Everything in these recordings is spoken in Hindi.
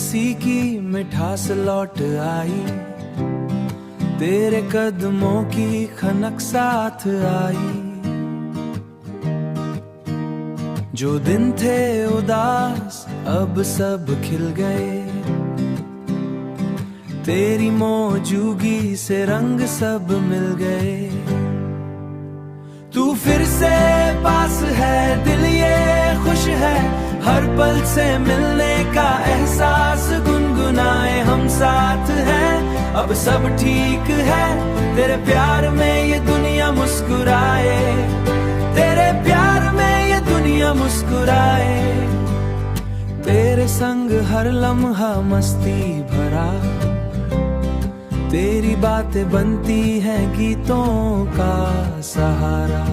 हंसी की मिठास लौट आई, तेरे कदमों की खनक साथ आई। जो दिन थे उदास अब सब खिल गए, तेरी मौजूदगी से रंग सब मिल गए। तू फिर से पास है, दिल ये खुश है, हर पल से मिलने का एहसास गुनगुनाए हम साथ हैं। अब सब ठीक है, तेरे प्यार में ये दुनिया मुस्कुराए, तेरे प्यार में ये दुनिया मुस्कुराए। तेरे संग हर लम्हा मस्ती भरा, तेरी बातें बनती हैं गीतों का सहारा।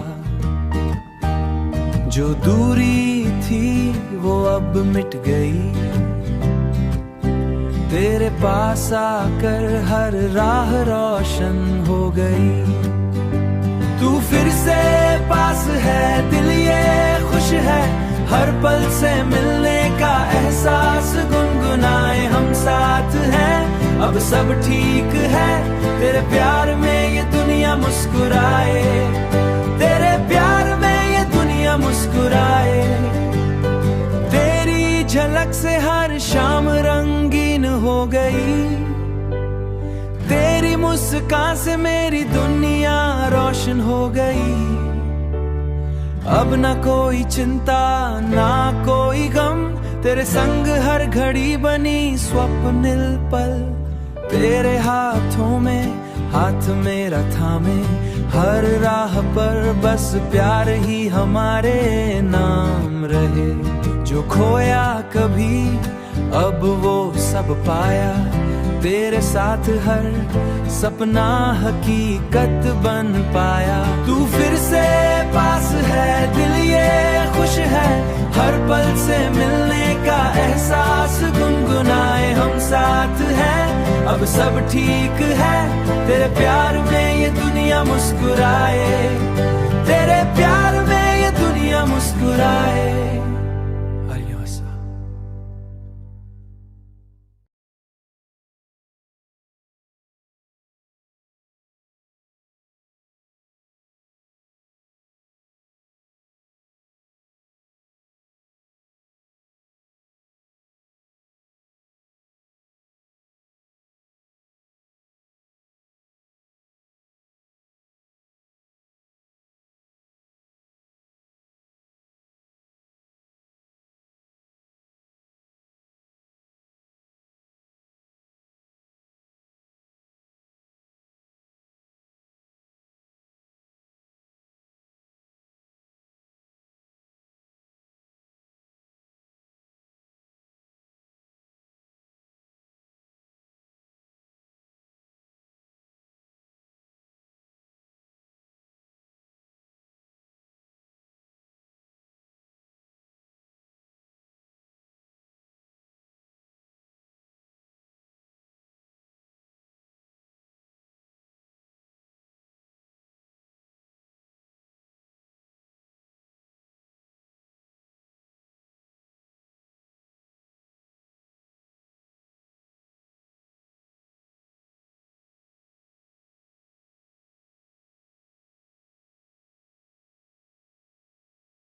जो दूरी थी वो अब मिट गई, तेरे पास आकर हर राह रोशन हो गई। तू फिर से पास है, दिल ये खुश है, हर पल से मिलने का एहसास गुनगुनाए हम साथ हैं। अब सब ठीक है, तेरे प्यार में ये दुनिया मुस्कुराए, तेरे प्यार में ये दुनिया मुस्कुराए। तेरी झलक से हर शाम रंगीन हो गई, तेरी मुस्कान से मेरी दुनिया रोशन हो गई। अब ना कोई चिंता ना कोई गम, तेरे संग हर घड़ी बनी स्वप्निल पल। तेरे हाथों में हाथ मेरा थामे, हर राह पर बस प्यार ही हमारे नाम रहे। जो खोया कभी अब वो सब पाया, तेरे साथ हर सपना हकीकत बन पाया। तू फिर से पास है, दिल ये खुश है, हर पल से मिलने का एहसास गुनगुनाए हम साथ हैं। अब सब ठीक है, तेरे प्यार में ये दुनिया मुस्कुराए, तेरे प्यार में ये दुनिया मुस्कुराए।